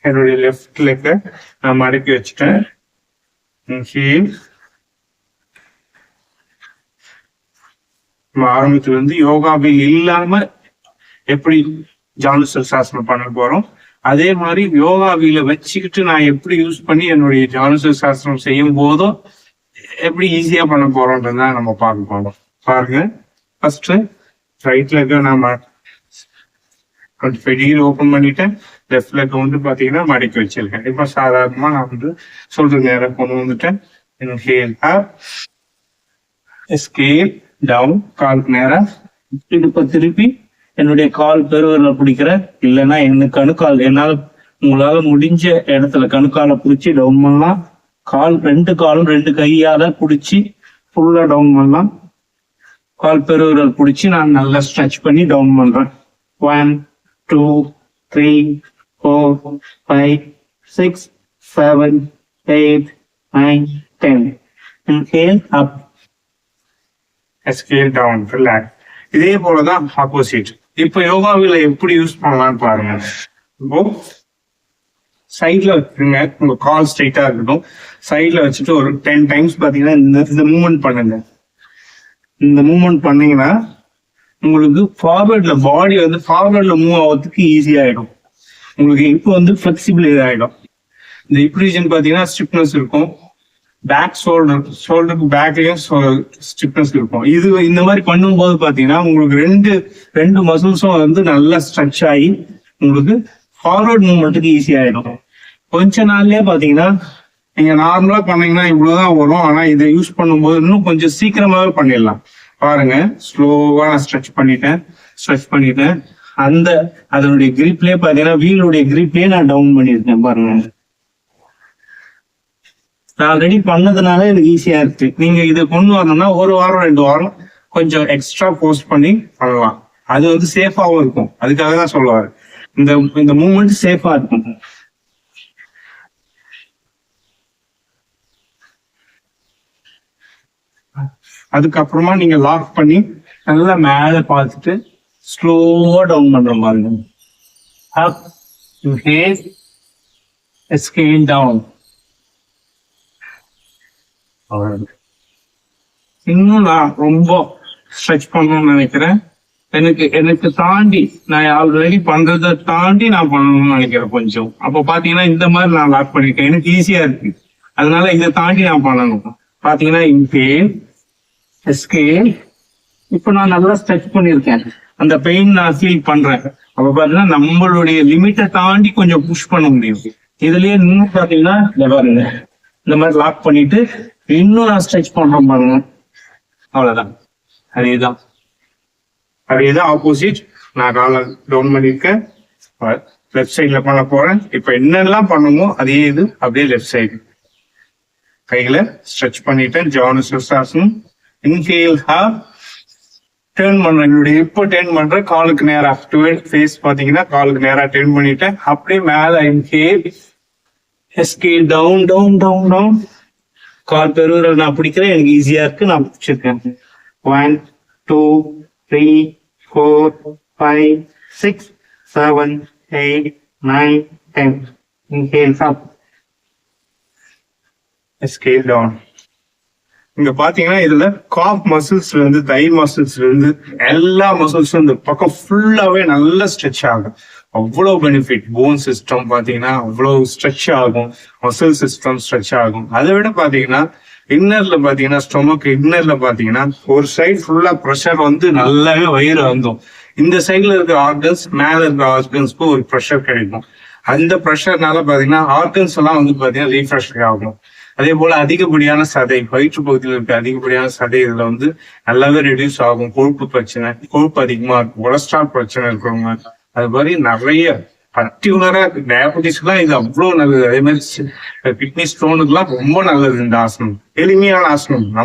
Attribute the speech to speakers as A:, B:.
A: என்னுடைய லெஃப்ட் லெக்க நான் மடக்கி வச்சுட்டேன். ஹீல் ஆரம்பத்துல இருந்து யோகாவில் இல்லாம எப்படி ஜானுசிரசாசனம் பண்ண போறோம், அதே மாதிரி யோகாவில வச்சுக்கிட்டு நான் எப்படி யூஸ் பண்ணி என்னுடைய ஜானுசிரசாசனம் செய்யும் போதும் எப்படி ஈஸியா பண்ண போறோம்ன்றதான் நம்ம பார்க்க போறோம். பாருங்க, ஃபர்ஸ்ட் ரைட் லெக்க நாம 25 டிகிரி ஓப்பன் பண்ணிட்டேன். லெஃப்ட் லெக் வந்து பாத்தீங்கன்னா மடக்கி வச்சிருக்கேன். இப்ப சாதாரணமா நான் வந்து சொல்ற நேரம் கொண்டு வந்துட்டேன். இன்ஹேல் அப், எஸ்கேல் டவுன், காலுக்கு நேரம். இப்ப திருப்பி என்னுடைய கால் பெருவிரல பிடிக்கிறேன், இல்லைன்னா எனக்கு கணுக்கால் என்னால உங்களால முடிஞ்ச இடத்துல கணுக்கால பிடிச்சி டவுன் பண்ணலாம். கால் ரெண்டு காலும் ரெண்டு கையால பிடிச்சி ஃபுல்லா டவுன் பண்ணலாம். கால் பெருவிரல் பிடிச்சி நான் நல்லா ஸ்ட்ரெச் பண்ணி டவுன் பண்றேன். 1 2 3 4 5 6 7 8 9 10. Inhale up, exhale down, relax. இதே போலதான் ஆப்போசிட். இப்ப யோகாவில எப்படி யூஸ் பண்ணலாம்னு பாருங்க. இப்போ சைட்ல வச்சுருங்க, உங்க கால் ஸ்ட்ரைட்டா இருக்கட்டும். சைட்ல வச்சுட்டு ஒரு 10 டைம்ஸ் பாத்தீங்கன்னா இந்த மூவ்மெண்ட் பண்ணுங்க. இந்த மூவ்மெண்ட் பண்ணீங்கன்னா உங்களுக்கு ஃபார்வர்ட்ல பாடி வந்து ஃபார்வர்ட்ல மூவ் ஆகிறதுக்கு ஈஸி ஆயிடும். உங்களுக்கு இப்போ வந்து ஃபிளெக்சிபிள் இதாயிடும். இந்த ஹிப் ரீஜன் பாத்தீங்கன்னா ஸ்டிப்னஸ் இருக்கும். பேக் ஷோல்டருக்கு பேக்லயும் ஸ்டிப்னஸ் இருக்கும். இது இந்த மாதிரி பண்ணும்போது பாத்தீங்கன்னா உங்களுக்கு ரெண்டு மசில்ஸும் வந்து நல்லா ஸ்ட்ரெச் ஆகி உங்களுக்கு ஃபார்வர்ட் மூவ்மெண்ட்டுக்கு ஈஸி ஆயிடும். கொஞ்ச நாள்லயே பாத்தீங்கன்னா நீங்க நார்மலா பண்ணீங்கன்னா இவ்வளவுதான் வரும். ஆனா இதை யூஸ் பண்ணும்போது இன்னும் கொஞ்சம் சீக்கிரமாவே பண்ணிடலாம். பாருங்க, ஸ்லோவா நான் ஸ்ட்ரெச் பண்ணிட்டேன். அதனுடைய கிரிப்லயே பாத்தீங்கன்னா வீலுடைய கிரிப்லயே நான் டவுன் பண்ணிருக்கேன். பாருங்க, நான் ஆல்ரெடி பண்ணதுனால எனக்கு ஈஸியா இருக்கு. நீங்க இதை கொண்டு வரணும்னா 1 வாரம் 2 வாரம் கொஞ்சம் எக்ஸ்ட்ரா போஸ்ட் பண்ணி பண்ணலாம். அது வந்து சேஃபாவும் இருக்கும். அதுக்காக தான் சொல்லுவாரு, இந்த மூவ்மெண்ட் சேஃபா இருக்கும். அதுக்கப்புறமா நீங்க லாக் பண்ணி நல்லா மேல பார்த்துட்டு ஸ்லோவா டவுன் பண்ற மாதிரி. அப், இன்ஹேல், எக்ஸ்ஹேல் டவுன். இன்னும் நான் ரொம்ப ஸ்ட்ரெச் பண்ணணும்னு நினைக்கிறேன். எனக்கு தாண்டி நான் ஆல்ரெடி பண்றதை தாண்டி நான் பண்ணணும்னு நினைக்கிறேன் கொஞ்சம். அப்ப பாத்தீங்கன்னா இந்த மாதிரி நான் லாக் பண்ணிருக்கேன், எனக்கு ஈஸியா இருக்கு. அதனால இதை தாண்டி நான் பண்ணணும். பாத்தீங்கன்னா இன்ஹேல், எஸ்கேல். இப்ப நான் நல்லா ஸ்ட்ரெச் பண்ணிருக்கேன், அந்த பெயின் நான் ஃபீல் பண்றேன். அப்ப பாத்தீங்கன்னா நம்மளுடைய லிமிட்டை தாண்டி கொஞ்சம் புஷ் பண்ண முடியும். இதுலயே இன்னும் பாத்தீங்கன்னா இந்த மாதிரி லாக் பண்ணிட்டு இன்னும் நான் ஸ்ட்ரெச் பண்றேன் பாருங்க. அவ்வளவுதான், அதேதான் ஆப்போசிட். நான் காலை டவுன் பண்ணிருக்கேன், லெஃப்ட் சைட்ல பண்ண போறேன். இப்ப என்னெல்லாம் பண்ணுமோ அதே இது அப்படியே லெஃப்ட் சைடு கைகளை ஸ்ட்ரெச் பண்ணிட்டேன். ஜானுசிரசாசனம். இன்ஹேல் ஹாப், டேர்ன் பண்றேன். என்னுடைய இப்போ டேர்ன் பண்றேன் காலுக்கு நேரா. ஃபேஸ் பாத்தீங்கன்னா காலுக்கு நேரா டேர்ன் பண்ணிட்டேன். அப்படியே மேல இன்ஹேல், எஸ்கேல் டவுன் டவுன் டவுன் டவுன். கால் பெருவிரல் நான் பிடிக்கிறேன், எனக்கு ஈஸியா இருக்கு, நான் பிடிச்சிருக்கேன். 1 2 3 4 5 6 7 8 9 10. Inhale up, எஸ்கேல் டவுன். இங்க பாத்தீங்கன்னா இதுல காப் மசில்ஸ்ல இருந்து தை மசில்ஸ்ல இருந்து எல்லா மசில்ஸும் இந்த பக்கம் ஃபுல்லாவே நல்லா ஸ்ட்ரெச் ஆகும். அவ்வளவு பெனிஃபிட். போன் சிஸ்டம் பாத்தீங்கன்னா அவ்வளவு ஸ்ட்ரெச் ஆகும், மசில் சிஸ்டம் ஸ்ட்ரெச் ஆகும். அதை விட பாத்தீங்கன்னா இன்னர்ல பாத்தீங்கன்னா ஸ்டொமக் இன்னர்ல பாத்தீங்கன்னா ஒரு சைடு ஃபுல்லா ப்ரெஷர் வந்து நல்லாவே வயிறு வந்துடும். இந்த சைட்ல இருக்க ஆர்கன்ஸ் மேல இருக்க ஆர்கன்ஸ்க்கு ஒரு ப்ரெஷர் கிடைக்கும். அந்த ப்ரெஷர்னால பாத்தீங்கன்னா ஆர்கன்ஸ் எல்லாம் வந்து பாத்தீங்கன்னா ரீஃப்ரெஷ் ஆகும். அதே போல அதிகப்படியான சதை, வயிற்று பகுதியில் இருக்க அதிகப்படியான சதை இதுல வந்து நல்லாவே ரெடியூஸ் ஆகும். கொழுப்பு அதிகமா இருக்கும். கொலஸ்ட்ரால் பிரச்சனை இருக்கிறவங்க, அது மாதிரி நிறைய பர்டிகுலரா டயபெட்டிஸ் எல்லாம் இது அவ்வளவு நல்லது. அதே மாதிரி கிட்னி ஸ்டோனுக்கு எல்லாம் ரொம்ப நல்லது இந்த ஆசனம். எளிமையான ஆசனம். நம்ம